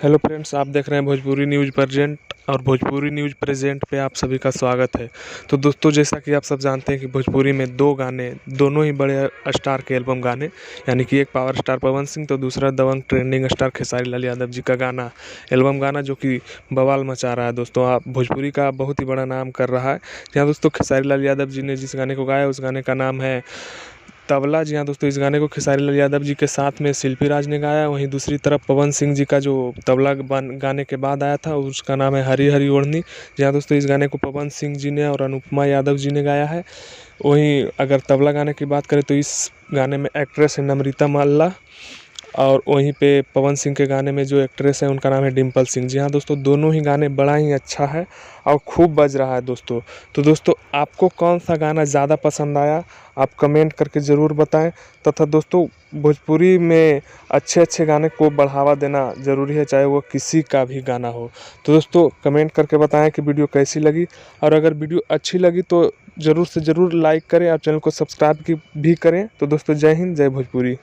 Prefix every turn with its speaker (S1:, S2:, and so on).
S1: Hello friends, आप देख रहे हैं भोजपुरी न्यूज़ प्रेजेंट और भोजपुरी न्यूज़ प्रेजेंट पे आप सभी का स्वागत है। तो दोस्तों, जैसा कि आप सब जानते हैं कि भोजपुरी में दो गाने, दोनों ही बड़े स्टार के एल्बम गाने, यानी कि एक पावर स्टार पवन सिंह तो दूसरा दबंग ट्रेंडिंग स्टार खेसारी लाल यादव जी का गाना, एल्बम गाना जो कि बवाल मचा रहा है। दोस्तों, आप भोजपुरी का बहुत ही बड़ा नाम कर रहा है। यहाँ दोस्तों खेसारी लाल यादव जी ने जिस गाने को गाया उस गाने का नाम है तबला। जी हाँ दोस्तों, इस गाने को खेसारी लाल यादव जी के साथ में शिल्पी राज ने गाया। वहीं दूसरी तरफ पवन सिंह जी का जो तबला गाने के बाद आया था उसका नाम है हरी हरी ओढ़नी। जी हाँ दोस्तों, इस गाने को पवन सिंह जी ने और अनुपमा यादव जी ने गाया है। वहीं अगर तबला गाने की बात करें तो इस गाने में एक्ट्रेस है नम्रता मल्ला, और वहीं पे पवन सिंह के गाने में जो एक्ट्रेस है उनका नाम है डिम्पल सिंह। जी हाँ दोस्तों, दोनों ही गाने बड़ा ही अच्छा है और खूब बज रहा है दोस्तों। तो दोस्तों, आपको कौन सा गाना ज़्यादा पसंद आया आप कमेंट करके ज़रूर बताएं। तथा दोस्तों, भोजपुरी में अच्छे अच्छे गाने को बढ़ावा देना ज़रूरी है, चाहे वो किसी का भी गाना हो। तो दोस्तों, कमेंट करके बताएं कि वीडियो कैसी लगी, और अगर वीडियो अच्छी लगी तो ज़रूर से ज़रूर लाइक करें और चैनल को सब्सक्राइब भी करें। तो दोस्तों, जय हिंद, जय भोजपुरी।